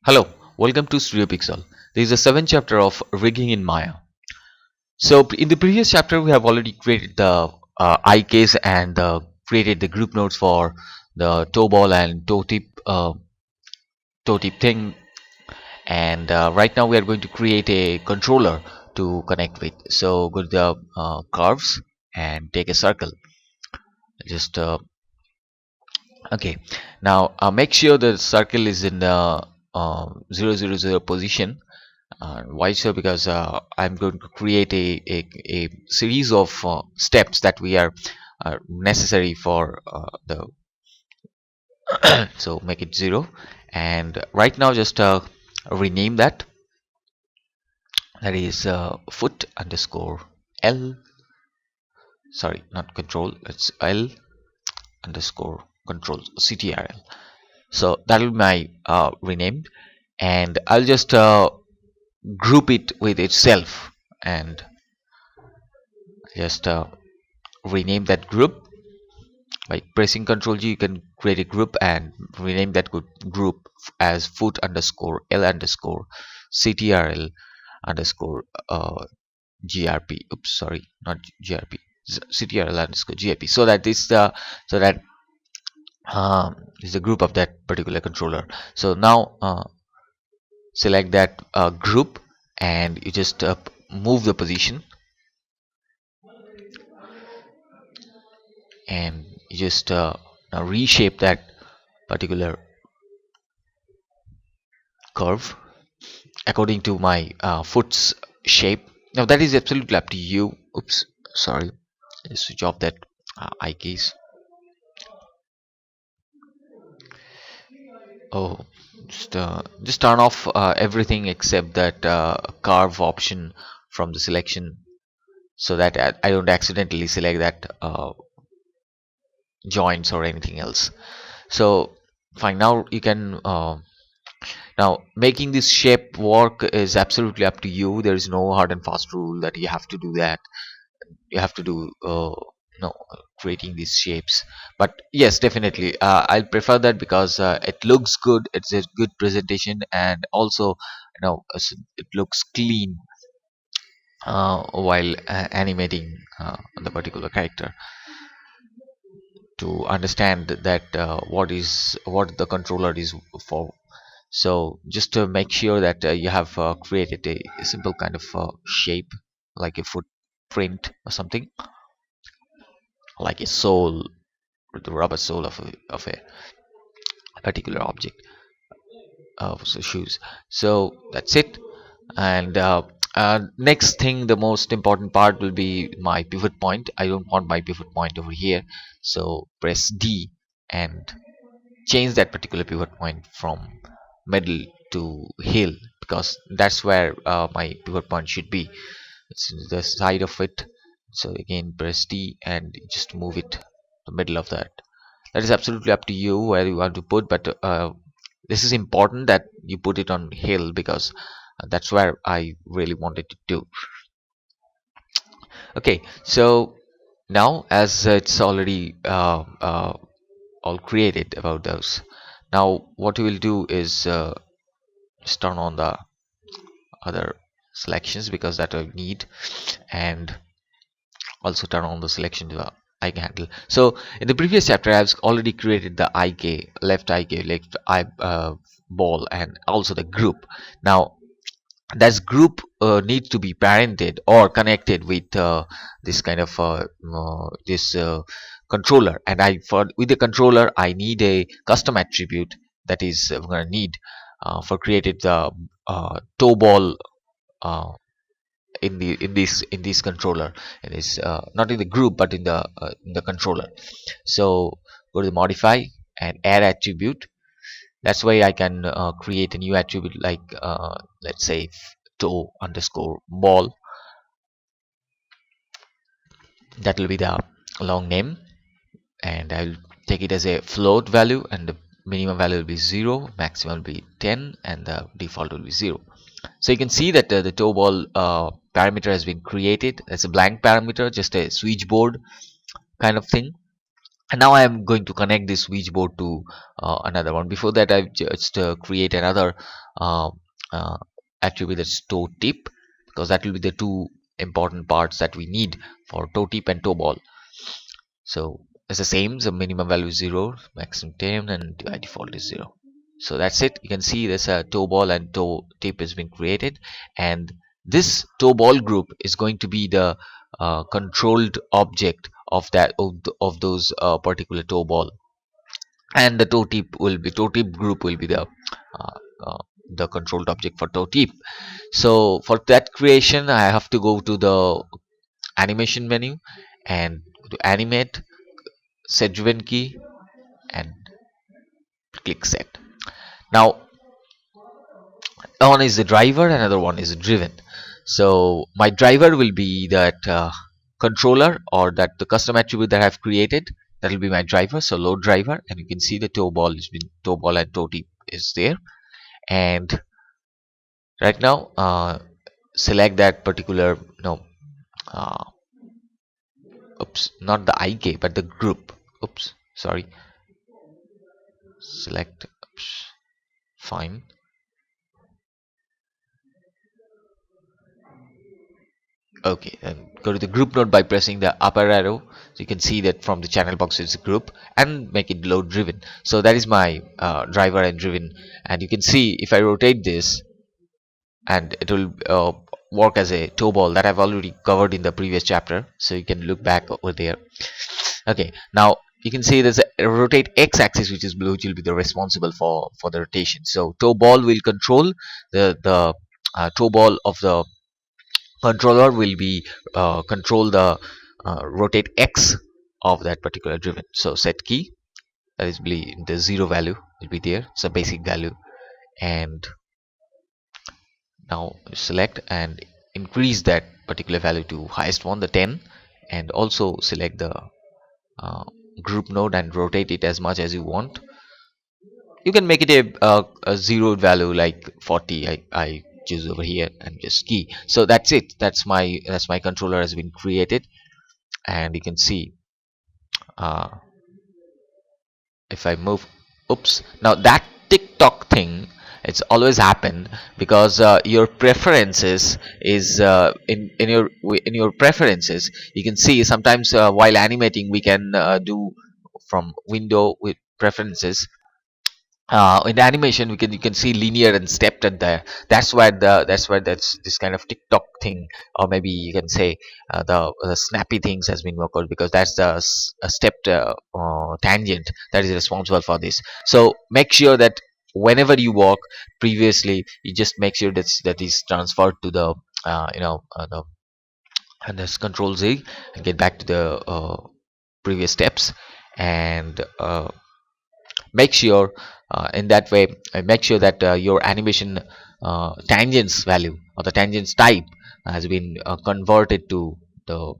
Hello, welcome to Studio Pixel. This is the seventh chapter of rigging in Maya. So in the previous chapter, we have already created the icase and created the group nodes for the toe ball and toe tip thing. And right now we are going to create a controller to connect with. So go to the curves and take a circle. Just okay. Now make sure the circle is in the 000 position. Why so? Because I'm going to create a series of steps that we are necessary for the so make it 0, and right now just rename that is foot underscore L, sorry, not control, it's L underscore control CTRL. So that will be my renamed, and I'll just group it with itself and just rename that group by pressing Ctrl G. You can create a group and rename that group as foot underscore L underscore CTRL underscore GRP. Oops, sorry, not GRP. CTRL underscore GRP. So that so that is the group of that particular controller. So now select that group and you just move the position and you just now reshape that particular curve according to my foot's shape. Now that is absolutely up to you. Oops, sorry. Let's switch off that eye keys. Oh, just turn off everything except that carve option from the selection, so that I don't accidentally select that joints or anything else. So fine. Now you can now making this shape work is absolutely up to you. There is no hard and fast rule that you have to do that. You have to do no creating these shapes, but yes, definitely I'll prefer that because it looks good, it's a good presentation, and also it looks clean while animating the particular character to understand that what the controller is for. So just to make sure that you have created a simple kind of shape like a footprint or something, like a sole, the rubber sole of a particular object of shoes. So that's it. And next thing, the most important part will be my pivot point. I don't want my pivot point over here, so press D and change that particular pivot point from middle to heel, because that's where my pivot point should be. It's the side of it. So again press D and just move it to the middle of that. That is absolutely up to you where you want to put, but this is important that you put it on hill, because that's where I really wanted to do. Okay, so now as it's already all created about those, now what we will do is just turn on the other selections because that I need, and also turn on the selection to the icon handle. So in the previous chapter I've already created the IK, left IK, left eye ball, and also the group. Now that group needs to be parented or connected with this kind of this controller, and I for with the controller I need a custom attribute that is I'm going to need for created the toe ball uh, in this controller. It is not in the group but in the controller. So go to the modify and add attribute. That's why I can create a new attribute like let's say toe underscore ball. That will be the long name, and I'll take it as a float value, and the minimum value will be 0, maximum will be 10, and the default will be 0. So you can see that the toe ball parameter has been created as a blank parameter, just a switchboard kind of thing. And now I am going to connect this switchboard to another one. Before that, I've just create another uh, uh, attribute, that's toe tip, because that will be the two important parts that we need for toe tip and toe ball. So it's the same, the minimum value is 0, maximum 10, and by default is 0. So that's it. You can see there's a toe ball and toe tip has been created, and this toe ball group is going to be the controlled object of of those particular toe ball, and the toe tip group will be uh, uh, the controlled object for toe tip. So for that creation, I have to go to the animation menu and to animate, set driven key, and click set. Now one is the driver, another one is driven. So my driver will be that controller, or that the custom attribute that I've created, that will be my driver. So load driver, and you can see the toe ball and toe tip is there. And right now select that particular, no, uh, oops, not the ik but the group. Oops, sorry. Select, oops, fine. Okay, and go to the group node by pressing the upper arrow. So you can see that from the channel box it's a group, and make it load driven. So that is my driver and driven. And you can see if I rotate this, and it will work as a toe ball that I've already covered in the previous chapter. So you can look back over there. Okay, now you can see there's a rotate x axis, which is blue, which will be the responsible for the rotation. So toe ball will control the toe ball of the controller will be control the rotate x of that particular driven. So set key, that is be the 0 value will be there, it's a basic value. And now select and increase that particular value to highest one, the 10, and also select the uh, group node and rotate it as much as you want. You can make it a zero value like 40. I choose over here and just key. So that's it. That's my controller has been created. And you can see uh, if I move, oops, now that TikTok thing, it's always happened because your preferences is in your preferences, you can see sometimes while animating we can do from window with preferences. In animation you can see linear and stepped at there. That's why that's this kind of TikTok thing, or maybe you can say the snappy things has been worked out, because that's the stepped tangent that is responsible for this. So make sure that whenever you walk previously, you just make sure that is transferred to the the, and this control Z, and get back to the previous steps. And make sure in that way, make sure that your animation tangents value, or the tangents type, has been converted to the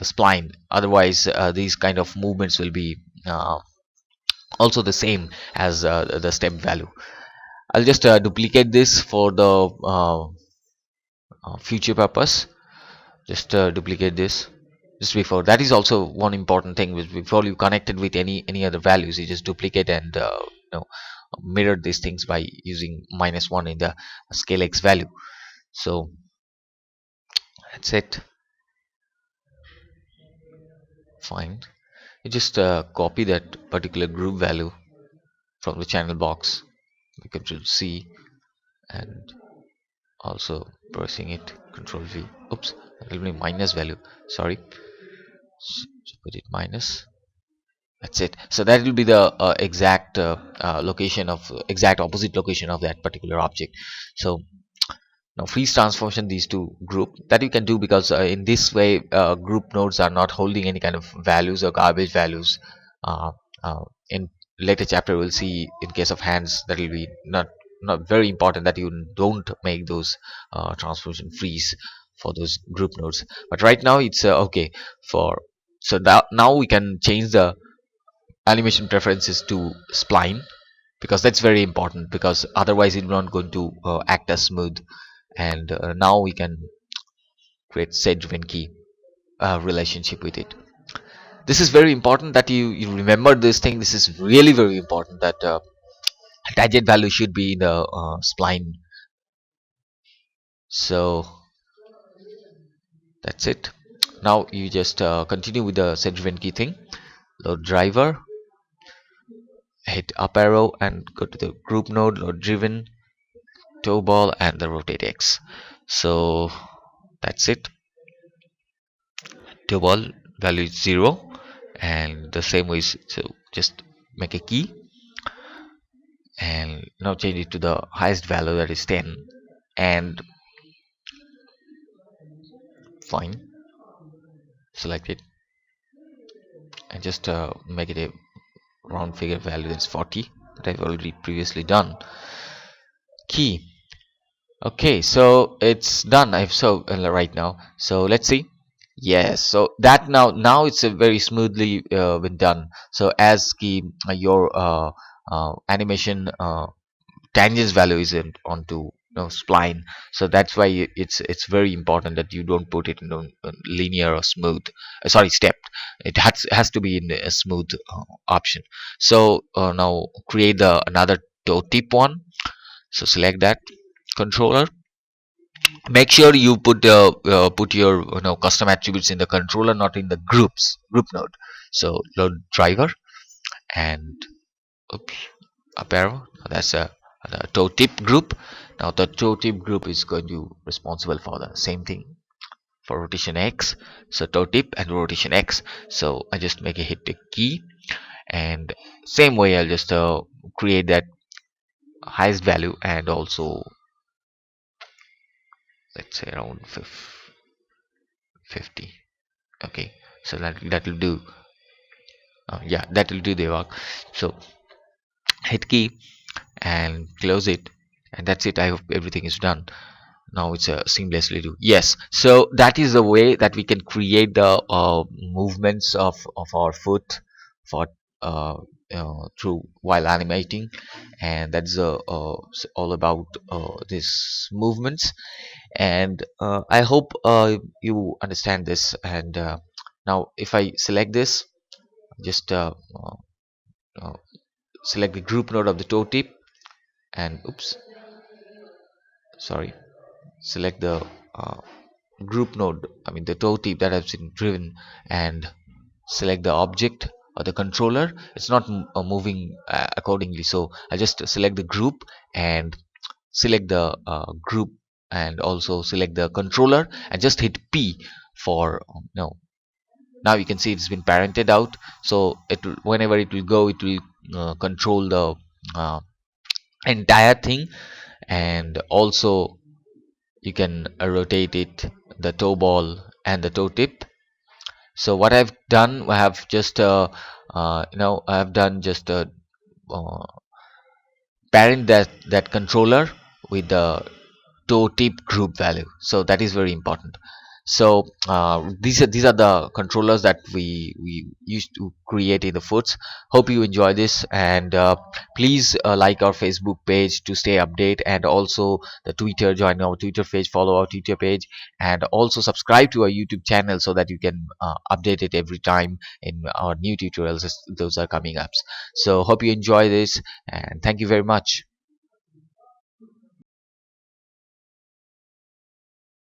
spline. Otherwise these kind of movements will be also the same as the step value. I'll just duplicate this for the future purpose. Just duplicate this just before. That is also one important thing, which before you connect it with any other values, you just duplicate and mirror these things by using -1 in the scale x value. So that's it. Fine. You just copy that particular group value from the channel box, you control C, and also pressing it control V. Oops, that will be minus value, sorry. Put it minus. That's it. So that will be the exact location of exact opposite location of that particular object. So now freeze transformation these two group that you can do, because in this way group nodes are not holding any kind of values or garbage values. uh, in later chapter we'll see in case of hands that will be not very important, that you don't make those transformation freeze for those group nodes. But right now it's okay for. So now we can change the animation preferences to spline, because that's very important, because otherwise it's not going to act as smooth. And now we can create set driven key relationship with it. This is very important that you remember this thing. This is really very important that tangent value should be in the spline. So that's it. Now you just continue with the set driven key thing. Load driver, hit up arrow and go to the group node, load driven, toe ball, and the rotate X. So that's it. Toe ball value is 0, and the same way, so just make a key and now change it to the highest value, that is 10, and fine, select it and just make it a round figure value, that's 40, that I've already previously done. Key. Okay, so it's done. I've so right now. So let's see. Yes, so that now it's a very smoothly been done. So as key your animation tangents value is in onto spline, so that's why it's very important that you don't put it in linear or smooth, sorry, stepped. It has to be in a smooth option. So now create the another toe tip one. So select that controller. Make sure you put your custom attributes in the controller, not in the group node. So load driver and oops, up arrow. That's a toe tip group. Now the toe tip group is going to responsible for the same thing for rotation X. So toe tip and rotation X. So I just make a hit the key, and same way I'll just create that highest value, and also let's say around 50. Okay, so that will do. Yeah, that will do the work. So hit key and close it, and that's it. I hope everything is done. Now it's seamlessly do. Yes, so that is the way that we can create the movements of our foot for through while animating, and that's all about these movements. And I hope you understand this. And now if I select this, just uh, select the group node of the toe tip, and oops, sorry, select the uh, group node, I mean the toe tip that has been driven, and select the object or the controller. It's not moving accordingly, so I just select the group and select the group, and also select the controller, and just hit P for no. Now you can see it's been parented out, so whenever it will go, it will control the uh, entire thing. And also you can rotate it, the toe ball and the toe tip. So what I've done, I have just I have done just uh, parent that controller with the toe tip group value, so that is very important. So these are the controllers that we used to create in the foots. Hope you enjoy this, and please like our Facebook page to stay update, and also the Twitter, join our Twitter page, follow our Twitter page, and also subscribe to our YouTube channel so that you can update it every time in our new tutorials as those are coming up. So hope you enjoy this, and thank you very much.